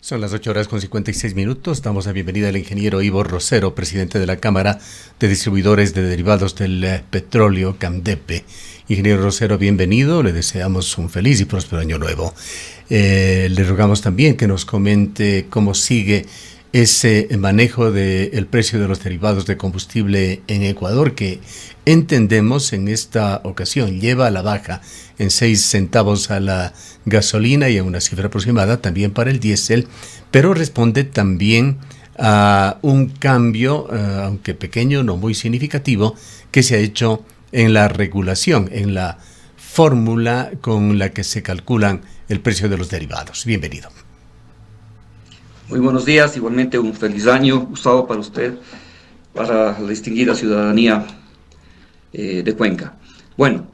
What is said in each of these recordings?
Son las 8:56. Damos la bienvenida al ingeniero Ivo Rosero, presidente de la Cámara de Distribuidores de Derivados del Petróleo, CAMDEPE. Ingeniero Rosero, bienvenido. Le deseamos un feliz y próspero año nuevo. Le rogamos también que nos comente cómo sigue ese manejo del precio de los derivados de combustible en Ecuador, que entendemos en esta ocasión lleva a la baja en 6 centavos a la gasolina y a una cifra aproximada también para el diésel, pero responde también a un cambio, aunque pequeño, no muy significativo, que se ha hecho en la regulación, en la fórmula con la que se calculan el precio de los derivados. Bienvenido. Muy buenos días, igualmente un feliz año, Gustavo, para usted, para la distinguida ciudadanía de Cuenca. Bueno,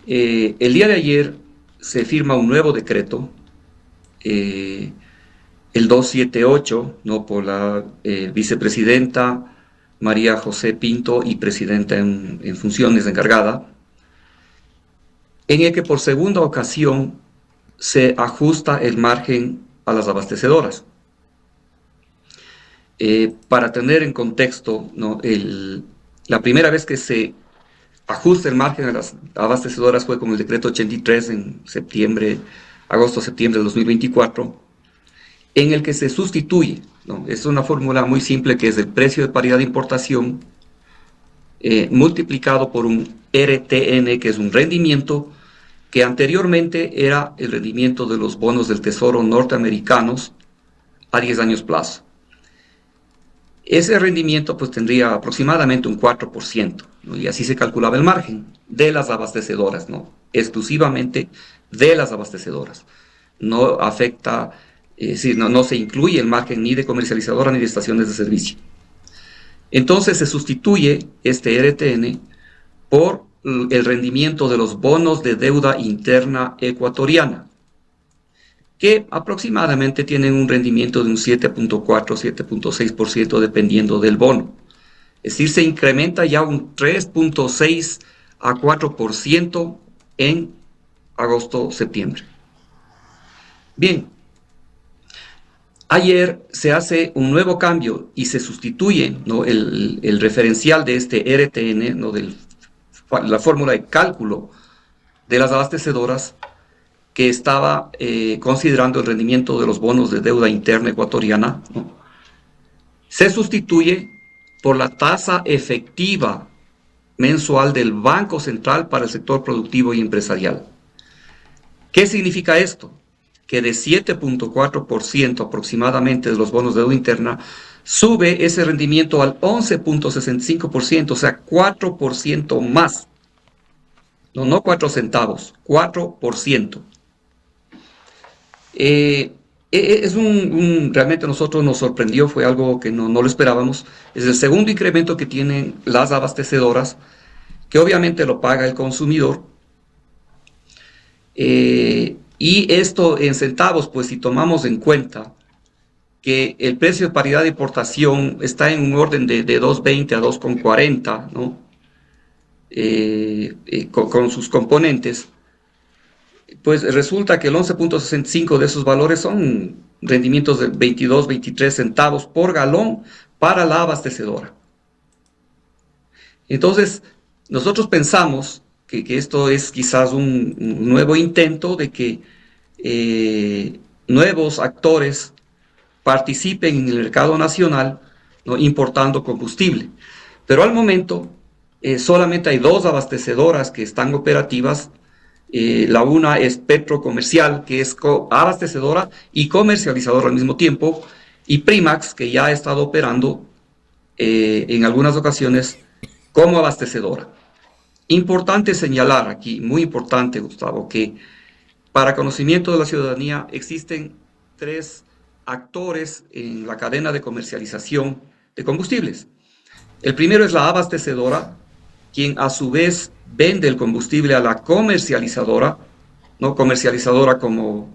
el día de ayer se firma un nuevo decreto, el 278, ¿no?, por la vicepresidenta María José Pinto y presidenta en funciones encargada, en el que por segunda ocasión se ajusta el margen a las abastecedoras. Para tener en contexto, ¿no?, la primera vez que se ajusta el margen a las abastecedoras fue con el decreto 83 en agosto-septiembre del 2024, en el que se sustituye, ¿no?, es una fórmula muy simple, que es el precio de paridad de importación multiplicado por un RTN, que es un rendimiento que anteriormente era el rendimiento de los bonos del Tesoro norteamericanos a 10 años plazo. Ese rendimiento pues tendría aproximadamente un 4%, ¿no? Y así se calculaba el margen de las abastecedoras, ¿no?, exclusivamente de las abastecedoras. No afecta, no se incluye el margen ni de comercializadora ni de estaciones de servicio. Entonces se sustituye este RTN por el rendimiento de los bonos de deuda interna ecuatoriana, que aproximadamente tienen un rendimiento de un 7.4, 7.6% dependiendo del bono. Es decir, se incrementa ya un 3.6 a 4% en agosto-septiembre. Bien, ayer se hace un nuevo cambio y se sustituye, ¿no?, el referencial de este RTN, ¿no?, de la fórmula de cálculo de las abastecedoras, que estaba considerando el rendimiento de los bonos de deuda interna ecuatoriana, ¿no?, se sustituye por la tasa efectiva mensual del Banco Central para el sector productivo y empresarial. ¿Qué significa esto? Que de 7.4% aproximadamente de los bonos de deuda interna sube ese rendimiento al 11.65%, o sea, 4% más. No 4 centavos, 4%. Realmente a nosotros nos sorprendió, fue algo que no lo esperábamos. Es el segundo incremento que tienen las abastecedoras, que obviamente lo paga el consumidor. Y esto en centavos, pues si tomamos en cuenta que el precio de paridad de importación está en un orden de 2.20 a 2.40, ¿no?, con sus componentes, pues resulta que el 11.65 de esos valores son rendimientos de 22, 23 centavos por galón para la abastecedora. Entonces, nosotros pensamos que esto es quizás un nuevo intento de que nuevos actores participen en el mercado nacional, ¿no?, importando combustible. Pero al momento solamente hay 2 abastecedoras que están operativas. La una es Petrocomercial, que es abastecedora y comercializadora al mismo tiempo, y Primax, que ya ha estado operando en algunas ocasiones como abastecedora. Importante señalar aquí, muy importante, Gustavo, que para conocimiento de la ciudadanía existen 3 actores en la cadena de comercialización de combustibles. El primero es la abastecedora, quien a su vez vende el combustible a la comercializadora, ¿no?, comercializadora como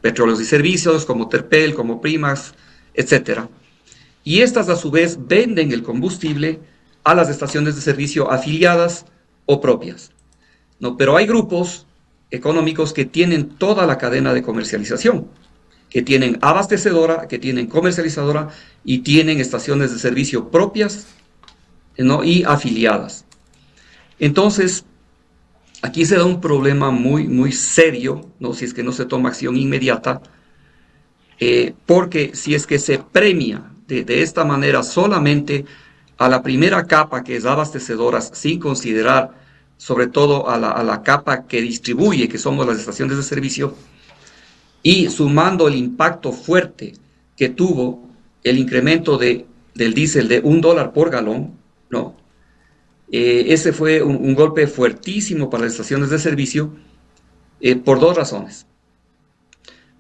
Petróleos y Servicios, como Terpel, como Primax, etc. Y estas a su vez venden el combustible a las estaciones de servicio afiliadas o propias, ¿no? Pero hay grupos económicos que tienen toda la cadena de comercialización, que tienen abastecedora, que tienen comercializadora y tienen estaciones de servicio propias, ¿no? Y afiliadas. Entonces, aquí se da un problema muy, muy serio, ¿no? Si es que no se toma acción inmediata, porque si es que se premia de esta manera solamente a la primera capa, que es abastecedoras, sin considerar sobre todo a la capa que distribuye, que somos las estaciones de servicio, y sumando el impacto fuerte que tuvo el incremento del diésel de $1 por galón, ¿no? Ese fue un golpe fuertísimo para las estaciones de servicio, por dos razones.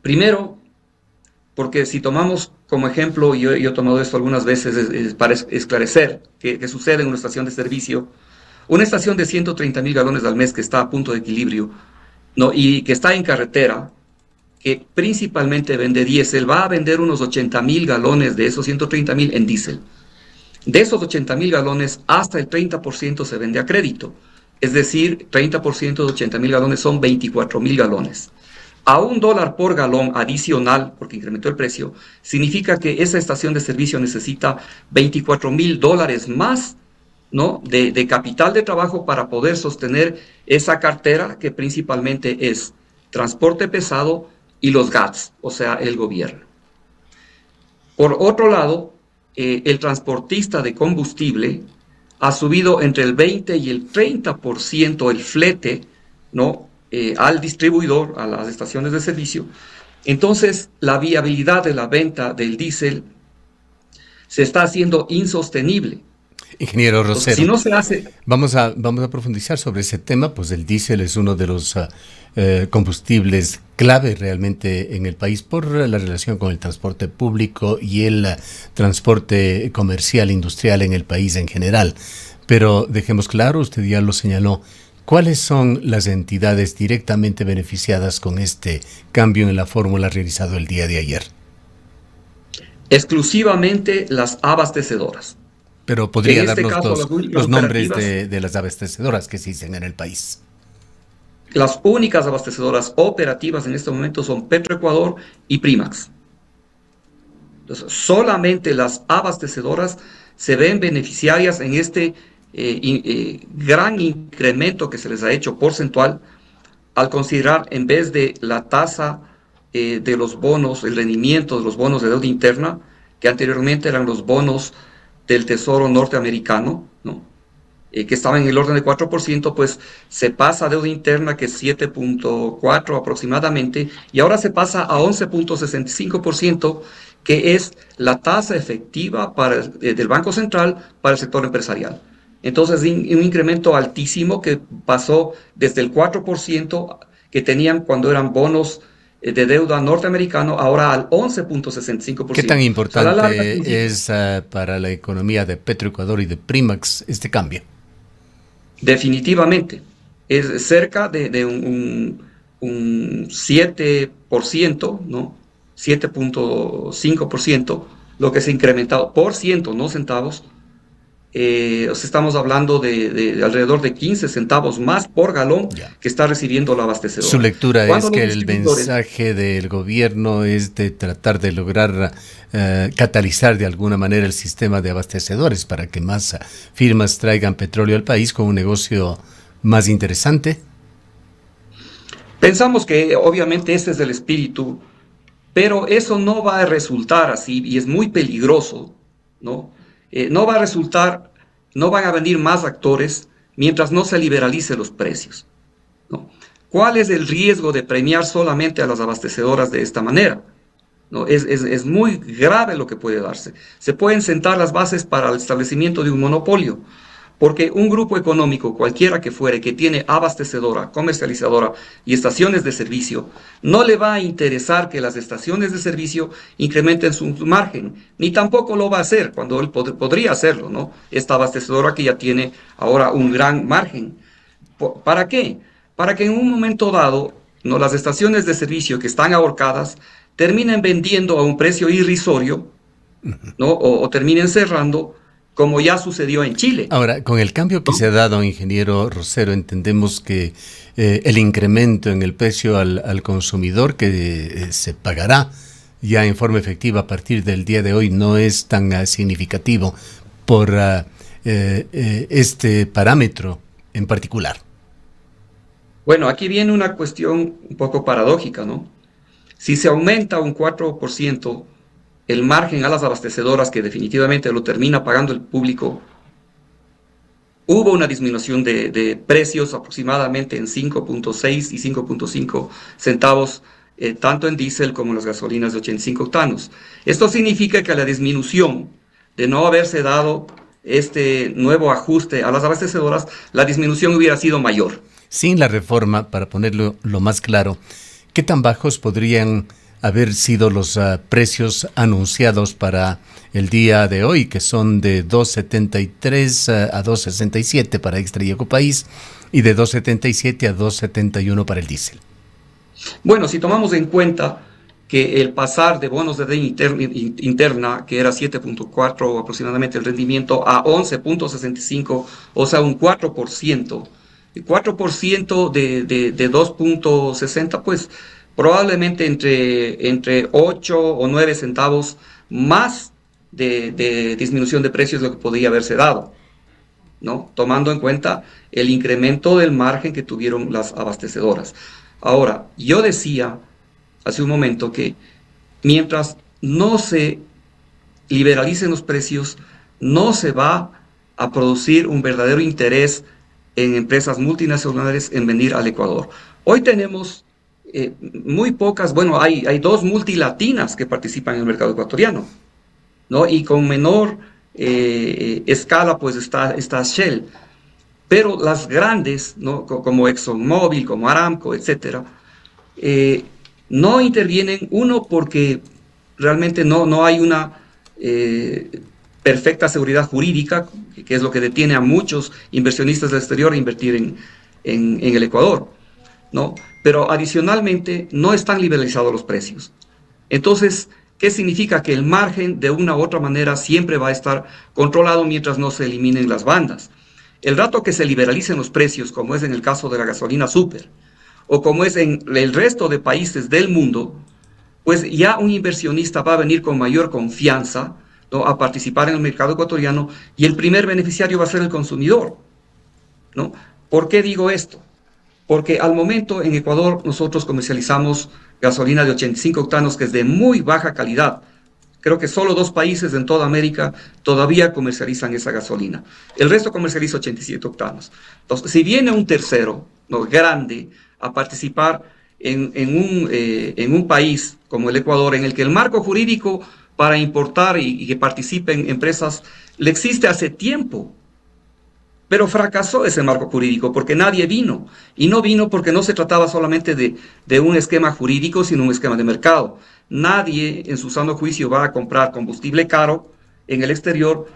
Primero, porque si tomamos como ejemplo, y yo he tomado esto algunas veces para esclarecer qué sucede en una estación de servicio, una estación de 130,000 galones al mes que está a punto de equilibrio, ¿no? Y que está en carretera, que principalmente vende diésel, va a vender unos 80,000 galones de esos 130,000 en diésel. De esos 80,000 galones, hasta el 30% se vende a crédito. Es decir, 30% de 80,000 galones son 24,000 galones. A $1 por galón adicional, porque incrementó el precio, significa que esa estación de servicio necesita $24,000 más, ¿no? de capital de trabajo para poder sostener esa cartera, que principalmente es transporte pesado y los GATS, o sea, el gobierno. Por otro lado, el transportista de combustible ha subido entre el 20 y el 30% el flete, ¿no? Al distribuidor, a las estaciones de servicio. Entonces, la viabilidad de la venta del diésel se está haciendo insostenible. Ingeniero Entonces, si Rosero, no se hace... vamos a profundizar sobre ese tema, pues el diésel es uno de los combustibles clave realmente en el país por la relación con el transporte público y el transporte comercial, industrial en el país en general. Pero dejemos claro, usted ya lo señaló, ¿cuáles son las entidades directamente beneficiadas con este cambio en la fórmula realizado el día de ayer? Exclusivamente las abastecedoras. Pero Que en podría este darnos caso las los nombres operativas, de las abastecedoras que existen en el país. las únicas abastecedoras operativas en este momento son Petroecuador y Primax. Entonces, solamente las abastecedoras se ven beneficiarias en este gran incremento que se les ha hecho porcentual, al considerar, en vez de la tasa de los bonos, el rendimiento de los bonos de deuda interna, que anteriormente eran los bonos del Tesoro norteamericano, ¿no? Que estaba en el orden de 4%, pues se pasa a deuda interna, que es 7.4 aproximadamente, y ahora se pasa a 11.65%, que es la tasa efectiva del Banco Central para el sector empresarial. Entonces, un incremento altísimo que pasó desde el 4% que tenían cuando eran bonos de deuda norteamericano, ahora al ¿Qué tan 11.65%. O sea, a la larga significa... importante es para la economía de Petroecuador y de Primax este cambio? Definitivamente, es cerca de un 7%, ¿no? 7.5%, lo que se ha incrementado por ciento, no centavos. O sea, estamos hablando de alrededor de 15 centavos más por galón Ya. que está recibiendo la Su abastecedora. lectura Cuando es los que el distribuidores... mensaje del gobierno es de tratar de lograr catalizar de alguna manera el sistema de abastecedores para que más firmas traigan petróleo al país con un negocio más interesante. Pensamos que obviamente ese es el espíritu, pero eso no va a resultar así, y es muy peligroso, ¿no? No va a resultar, no van a venir más actores mientras no se liberalicen los precios, ¿no? ¿Cuál es el riesgo de premiar solamente a las abastecedoras de esta manera? ¿No? Es muy grave lo que puede darse. Se pueden sentar las bases para el establecimiento de un monopolio, porque un grupo económico, cualquiera que fuere, que tiene abastecedora, comercializadora y estaciones de servicio, no le va a interesar que las estaciones de servicio incrementen su margen, ni tampoco lo va a hacer cuando él podría hacerlo, ¿no? Esta abastecedora que ya tiene ahora un gran margen. ¿Para qué? Para que en un momento dado, ¿no?, las estaciones de servicio que están ahorcadas terminen vendiendo a un precio irrisorio, ¿no? O terminen cerrando, como ya sucedió en Chile, Ahora, con el cambio que ¿no? se ha dado, ingeniero Rosero, entendemos que el incremento en el precio al consumidor que se pagará ya en forma efectiva a partir del día de hoy no es tan significativo por este parámetro en particular. Bueno, aquí viene una cuestión un poco paradójica, ¿no? Si se aumenta un 4% el margen a las abastecedoras, que definitivamente lo termina pagando el público, hubo una disminución de precios aproximadamente en 5.6 y 5.5 centavos, tanto en diésel como en las gasolinas de 85 octanos. Esto significa que la disminución de no haberse dado este nuevo ajuste a las abastecedoras, la disminución hubiera sido mayor. Sin la reforma, para ponerlo lo más claro, ¿qué tan bajos podrían haber sido los precios anunciados para el día de hoy, que son de 2.73 a 2.67 para Extra y Ecopaís y de 2.77 a 2.71 para el diésel? Bueno, si tomamos en cuenta que el pasar de bonos de deuda interna, que era 7.4 aproximadamente el rendimiento, a 11.65, o sea, un 4%, el 4% de 2.60, pues probablemente entre 8 o 9 centavos más de disminución de precios lo que podría haberse dado, ¿no? Tomando en cuenta el incremento del margen que tuvieron las abastecedoras. Ahora, yo decía hace un momento que mientras no se liberalicen los precios, no se va a producir un verdadero interés en empresas multinacionales en venir al Ecuador. Hoy tenemos muy pocas, bueno, hay dos multilatinas que participan en el mercado ecuatoriano, ¿no? Y con menor escala pues está Shell. Pero las grandes, ¿no? Como ExxonMobil, como Aramco, etcétera, no intervienen, uno, porque realmente no hay una perfecta seguridad jurídica, que es lo que detiene a muchos inversionistas del exterior a invertir en el Ecuador, ¿no? Pero adicionalmente no están liberalizados los precios. Entonces, ¿qué significa? Que el margen de una u otra manera siempre va a estar controlado mientras no se eliminen las bandas. El rato que se liberalicen los precios, como es en el caso de la gasolina super, o como es en el resto de países del mundo, pues ya un inversionista va a venir con mayor confianza, ¿no?, a participar en el mercado ecuatoriano, y el primer beneficiario va a ser el consumidor, ¿no? ¿Por qué digo esto? Porque al momento en Ecuador nosotros comercializamos gasolina de 85 octanos, que es de muy baja calidad. Creo que solo 2 países en toda América todavía comercializan esa gasolina. El resto comercializa 87 octanos. Entonces, si viene un tercero, ¿no?, grande a participar en un país como el Ecuador, en el que el marco jurídico para importar y que participen empresas le existe hace tiempo, pero fracasó ese marco jurídico porque nadie vino. Y no vino porque no se trataba solamente de un esquema jurídico, sino un esquema de mercado. Nadie en su sano juicio va a comprar combustible caro en el exterior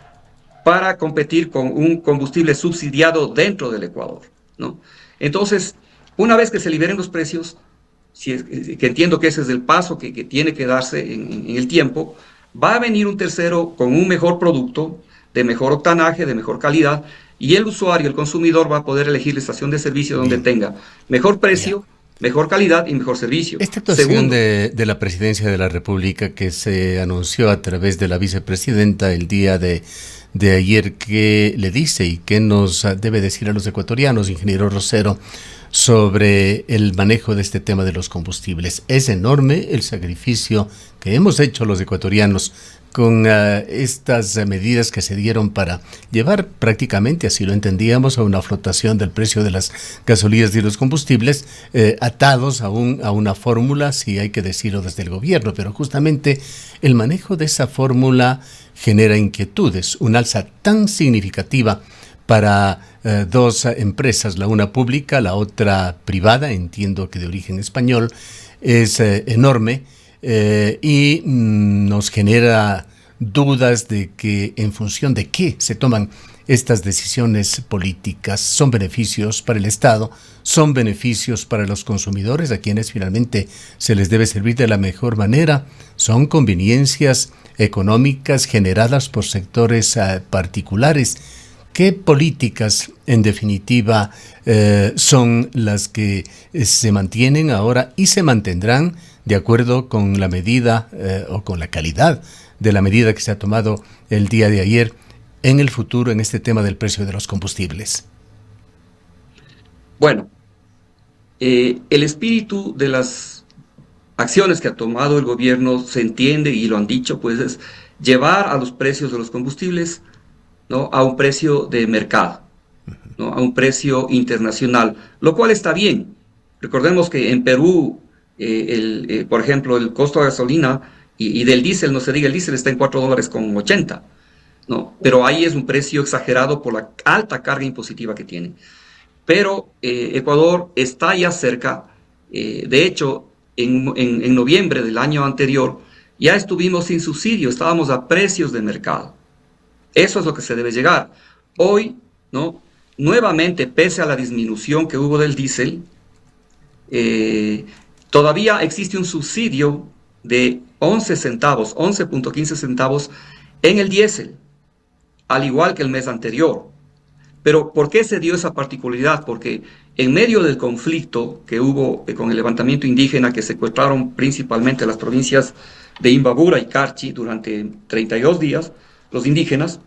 para competir con un combustible subsidiado dentro del Ecuador, ¿no? Entonces, una vez que se liberen los precios, que entiendo que ese es el paso que tiene que darse en el tiempo, va a venir un tercero con un mejor producto, de mejor octanaje, de mejor calidad, y el usuario, el consumidor, va a poder elegir la estación de servicio donde Bien. tenga mejor precio, mejor calidad y mejor servicio. Esta actuación Segundo, de la Presidencia de la República, que se anunció a través de la vicepresidenta el día de ayer, ¿qué le dice y qué nos debe decir a los ecuatorianos, ingeniero Rosero, sobre el manejo de este tema de los combustibles? Es enorme el sacrificio que hemos hecho los ecuatorianos con estas medidas que se dieron para llevar prácticamente, así lo entendíamos, a una flotación del precio de las gasolinas y los combustibles, atados a una fórmula, si hay que decirlo desde el gobierno, pero justamente el manejo de esa fórmula genera inquietudes. Un alza tan significativa para dos empresas, la una pública, la otra privada, entiendo que de origen español, es enorme. Y nos genera dudas de que en función de qué se toman estas decisiones políticas. Son beneficios para el Estado, son beneficios para los consumidores, a quienes finalmente se les debe servir de la mejor manera, son conveniencias económicas generadas por sectores particulares. ¿Qué políticas, en definitiva, son las que se mantienen ahora y se mantendrán de acuerdo con la medida o con la calidad de la medida que se ha tomado el día de ayer en el futuro en este tema del precio de los combustibles? Bueno, el espíritu de las acciones que ha tomado el gobierno se entiende y lo han dicho, pues es llevar a los precios de los combustibles, ¿no?, a un precio de mercado, ¿no?, a un precio internacional, lo cual está bien. Recordemos que en Perú, por ejemplo, el costo de gasolina y del diésel, no se diga, el diésel está en $4.80, ¿no? Pero ahí es un precio exagerado por la alta carga impositiva que tiene. Pero Ecuador está ya cerca. De hecho, en noviembre del año anterior ya estuvimos sin subsidio, estábamos a precios de mercado. Eso es lo que se debe llegar. Hoy, ¿no?, nuevamente, pese a la disminución que hubo del diésel, todavía existe un subsidio de 11 centavos, 11.15 centavos en el diésel, al igual que el mes anterior. Pero ¿por qué se dio esa particularidad? Porque en medio del conflicto que hubo con el levantamiento indígena, que secuestraron principalmente las provincias de Imbabura y Carchi durante 32 días, los indígenas,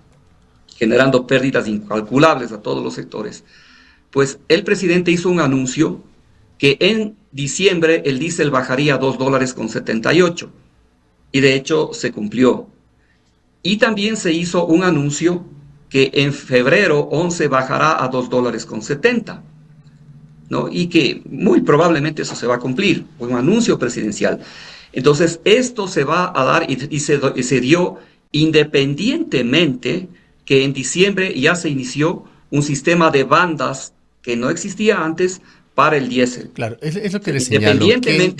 generando pérdidas incalculables a todos los sectores, pues el presidente hizo un anuncio que en diciembre el diésel bajaría a $2.78, y de hecho se cumplió. Y también se hizo un anuncio que en febrero 11 bajará a $2.70, ¿no?, y que muy probablemente eso se va a cumplir, un anuncio presidencial. Entonces esto se va a dar y se dio independientemente que en diciembre ya se inició un sistema de bandas que no existía antes para el diésel. Claro, es lo que les señalo.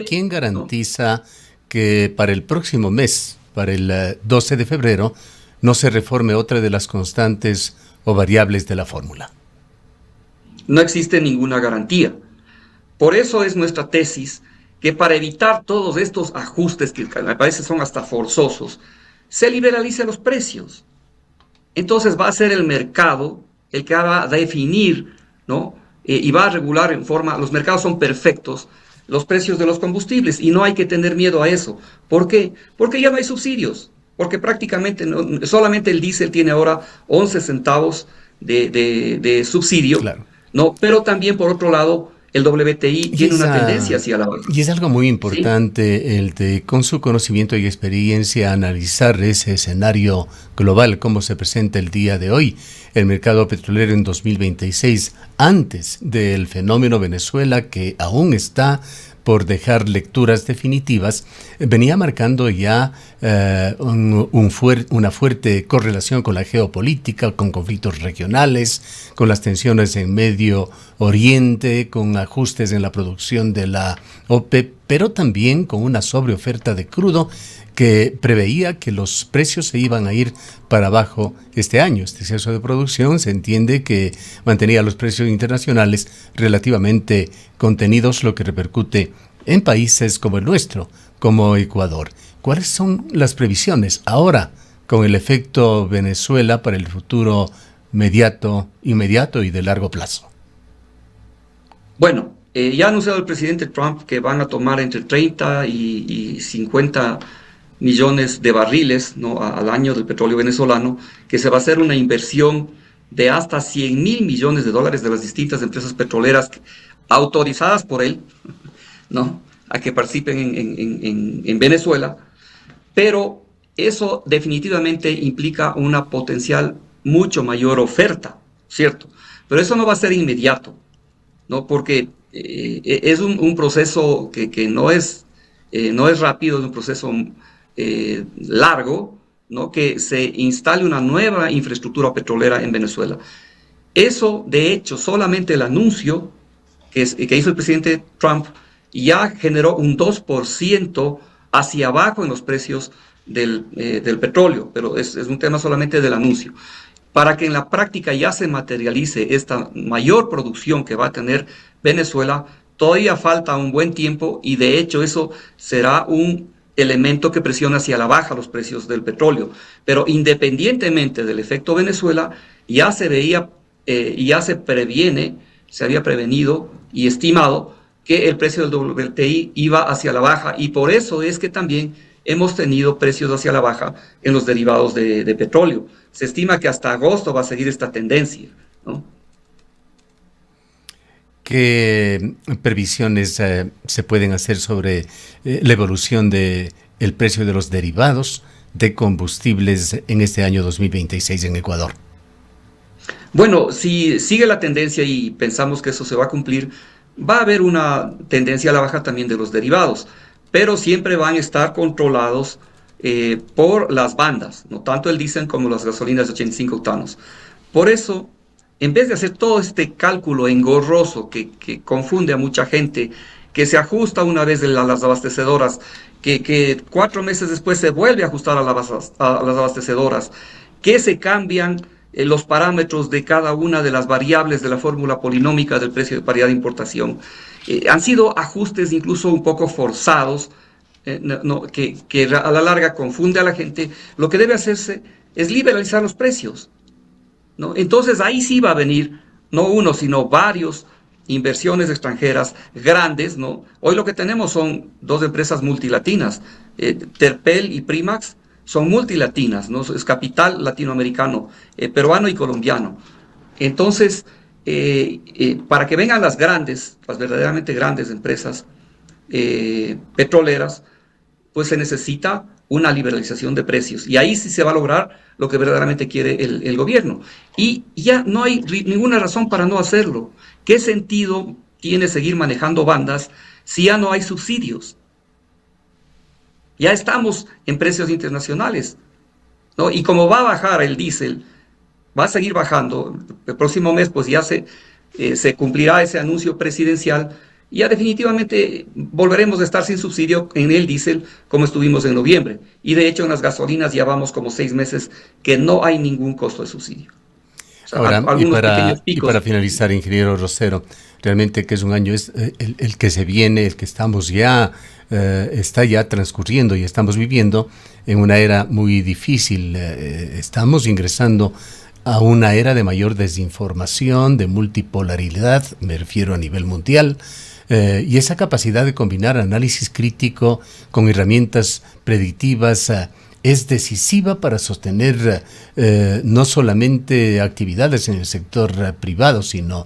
¿Quién garantiza, ¿no?, que para el próximo mes, para el 12 de febrero, no se reforme otra de las constantes o variables de la fórmula? No existe ninguna garantía. Por eso es nuestra tesis que, para evitar todos estos ajustes que me parece son hasta forzosos, se liberalice los precios. Entonces va a ser el mercado el que va a definir, ¿no?, y va a regular en forma, los mercados son perfectos, los precios de los combustibles, y no hay que tener miedo a eso. ¿Por qué? Porque ya no hay subsidios, porque prácticamente solamente el diésel tiene ahora 11 centavos de subsidio, claro, ¿no? Pero también, por otro lado, el WTI tiene una tendencia hacia la baja. Y es algo muy importante, ¿sí?, el de, con su conocimiento y experiencia, analizar ese escenario global, cómo se presenta el día de hoy el mercado petrolero en 2026, antes del fenómeno Venezuela, que aún está por dejar lecturas definitivas, venía marcando ya una fuerte correlación con la geopolítica, con conflictos regionales, con las tensiones en Medio Oriente, con ajustes en la producción de la OPEP, pero también con una sobreoferta de crudo que preveía que los precios se iban a ir para abajo este año. Este exceso de producción se entiende que mantenía los precios internacionales relativamente contenidos, lo que repercute en países como el nuestro, como Ecuador. ¿Cuáles son las previsiones ahora con el efecto Venezuela para el futuro inmediato y de largo plazo? Bueno, ya ha anunciado el presidente Trump que van a tomar entre 30 y 50 millones de barriles, ¿no?, al año del petróleo venezolano, que se va a hacer una inversión de hasta 100.000 millones de dólares de las distintas empresas petroleras autorizadas por él, ¿no?, a que participen en Venezuela. Pero eso definitivamente implica una potencial mucho mayor oferta, ¿cierto? Pero eso no va a ser inmediato, ¿no?, porque es un proceso que no es rápido, es un proceso largo, ¿no?, que se instale una nueva infraestructura petrolera en Venezuela. Eso, de hecho, solamente el anuncio que hizo el presidente Trump ya generó un 2% hacia abajo en los precios del petróleo, pero es un tema solamente del anuncio. Para que en la práctica ya se materialice esta mayor producción que va a tener Venezuela, todavía falta un buen tiempo, y de hecho eso será un elemento que presiona hacia la baja los precios del petróleo. Pero independientemente del efecto Venezuela, ya se veía y ya se había prevenido y estimado que el precio del WTI iba hacia la baja, y por eso es que también hemos tenido precios hacia la baja en los derivados de petróleo. Se estima que hasta agosto va a seguir esta tendencia, ¿no? ¿Qué previsiones se pueden hacer sobre la evolución de el precio de los derivados de combustibles en este año 2026 en Ecuador? Bueno, si sigue la tendencia y pensamos que eso se va a cumplir, va a haber una tendencia a la baja también de los derivados, pero siempre van a estar controlados por las bandas, no tanto el diésel como las gasolinas de 85 octanos. Por eso, en vez de hacer todo este cálculo engorroso que confunde a mucha gente, que se ajusta una vez a las abastecedoras, que 4 meses después se vuelve a ajustar a las abastecedoras, que se cambian los parámetros de cada una de las variables de la fórmula polinómica del precio de paridad de importación. Han sido ajustes incluso un poco forzados, que a la larga confunde a la gente. Lo que debe hacerse es liberalizar los precios, ¿no? Entonces ahí sí va a venir, no uno, sino varios inversiones extranjeras grandes, ¿no? Hoy lo que tenemos son dos empresas multilatinas, Terpel y Primax, son multilatinas, ¿no? Es capital latinoamericano, peruano y colombiano. Entonces, para que vengan las grandes, las verdaderamente grandes empresas petroleras, pues se necesita una liberalización de precios. Y ahí sí se va a lograr lo que verdaderamente quiere el gobierno. Y ya no hay ninguna razón para no hacerlo. ¿Qué sentido tiene seguir manejando bandas si ya no hay subsidios? Ya estamos en precios internacionales, ¿no? Y como va a bajar el diésel, va a seguir bajando. El próximo mes pues ya se cumplirá ese anuncio presidencial, y ya definitivamente volveremos a estar sin subsidio en el diésel como estuvimos en noviembre. Y de hecho en las gasolinas ya vamos como 6 meses que no hay ningún costo de subsidio. O sea, Ahora, algunos pequeños y picos. para finalizar, ingeniero Rosero, realmente que es un año el que se viene, el que estamos ya, está ya transcurriendo y estamos viviendo en una era muy difícil. Estamos ingresando a una era de mayor desinformación, de multipolaridad, me refiero a nivel mundial, y esa capacidad de combinar análisis crítico con herramientas predictivas es decisiva para sostener no solamente actividades en el sector privado, sino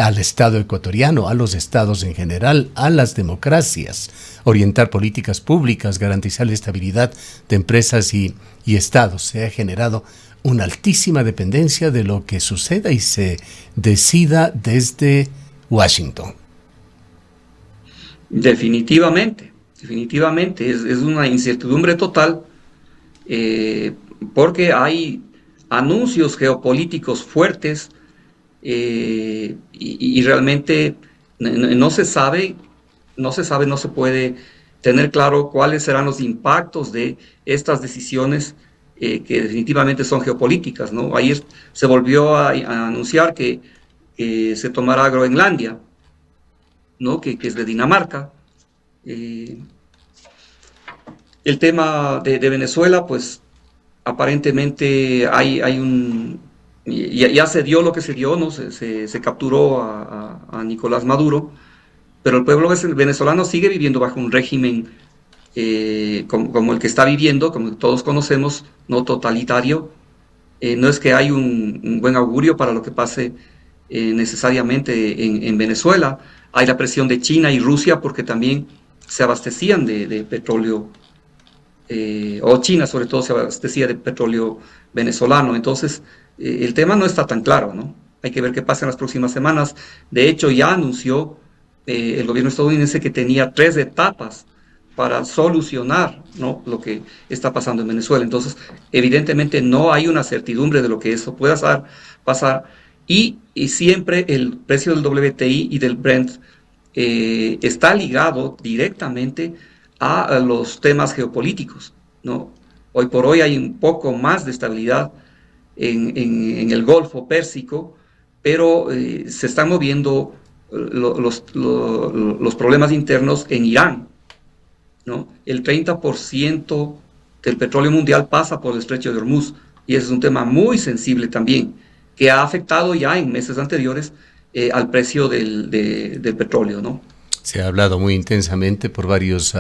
al Estado ecuatoriano, a los estados en general, a las democracias, orientar políticas públicas, garantizar la estabilidad de empresas y estados. Se ha generado una altísima dependencia de lo que suceda y se decida desde Washington. Definitivamente, definitivamente, es una incertidumbre total, porque hay anuncios geopolíticos fuertes, y realmente no se sabe, no se puede tener claro cuáles serán los impactos de estas decisiones, que definitivamente son geopolíticas, ¿no? Ayer se volvió a anunciar que se tomará Groenlandia, ¿no? Que es de Dinamarca. El tema de Venezuela, pues aparentemente hay un... Ya se dio lo que se dio, ¿no? Se capturó a Nicolás Maduro, pero el pueblo venezolano sigue viviendo bajo un régimen, como el que está viviendo, como todos conocemos, no totalitario. No es que hay un buen augurio para lo que pase necesariamente en Venezuela. Hay la presión de China y Rusia porque también se abastecían de petróleo, o China sobre todo se abastecía de petróleo venezolano. Entonces, el tema no está tan claro, ¿no? Hay que ver qué pasa en las próximas semanas. De hecho, ya anunció el gobierno estadounidense que tenía 3 etapas para solucionar, ¿no?, lo que está pasando en Venezuela. Entonces, evidentemente no hay una certidumbre de lo que eso pueda pasar, y siempre el precio del WTI y del Brent está ligado directamente a los temas geopolíticos, ¿no? Hoy por hoy hay un poco más de estabilidad en el Golfo Pérsico, pero se están moviendo los problemas internos en Irán, ¿no? El 30% del petróleo mundial pasa por el estrecho de Hormuz, y ese es un tema muy sensible también, que ha afectado ya en meses anteriores al precio del petróleo, ¿no? Se ha hablado muy intensamente por varios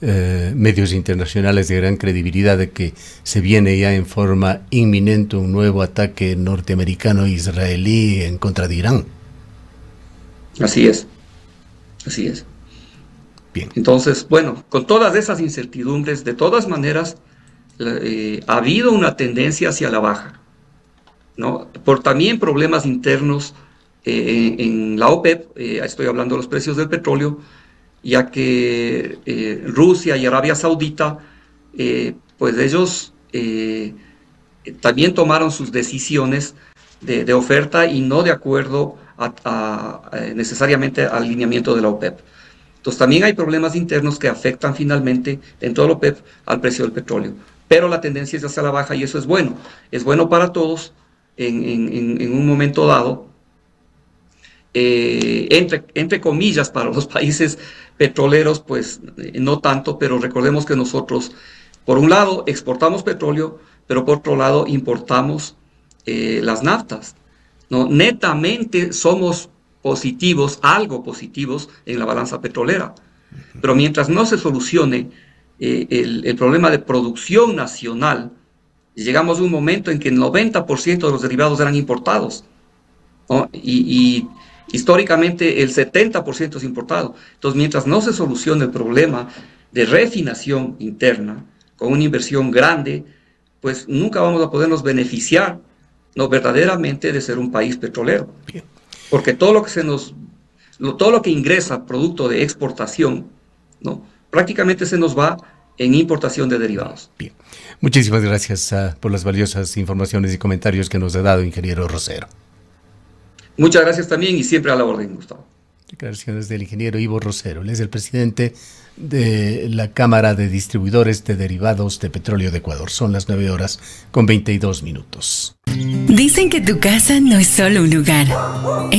medios internacionales de gran credibilidad de que se viene ya en forma inminente un nuevo ataque norteamericano-israelí en contra de Irán. Así es, así es. Bien. Entonces, bueno, con todas esas incertidumbres, de todas maneras, ha habido una tendencia hacia la baja, ¿no? Por también problemas internos en la OPEP, estoy hablando de los precios del petróleo, ya que Rusia y Arabia Saudita, pues ellos también tomaron sus decisiones de oferta y no de acuerdo necesariamente al lineamiento de la OPEP. Entonces también hay problemas internos que afectan finalmente dentro de la OPEP al precio del petróleo. Pero la tendencia es hacia la baja y eso es bueno. Es bueno para todos en un momento dado. Entre comillas, para los países petroleros, pues no tanto, pero recordemos que nosotros, por un lado, exportamos petróleo, pero por otro lado, importamos las naftas, ¿no? Netamente somos positivos, algo positivos en la balanza petrolera, pero mientras no se solucione el problema de producción nacional, llegamos a un momento en que el 90% de los derivados eran importados, ¿no? Y históricamente el 70% es importado. Entonces, mientras no se solucione el problema de refinación interna con una inversión grande, pues nunca vamos a podernos beneficiar, ¿no?, verdaderamente de ser un país petrolero. Bien. Porque todo lo que todo lo que ingresa producto de exportación, ¿no?, prácticamente se nos va en importación de derivados. Bien. Muchísimas gracias por las valiosas informaciones y comentarios que nos ha dado, ingeniero Rosero. Muchas gracias también y siempre a la orden, Gustavo. Declaraciones del ingeniero Ivo Rosero. Él es el presidente de la Cámara de Distribuidores de Derivados de Petróleo de Ecuador. Son las 9:22 minutos. Dicen que tu casa no es solo un lugar.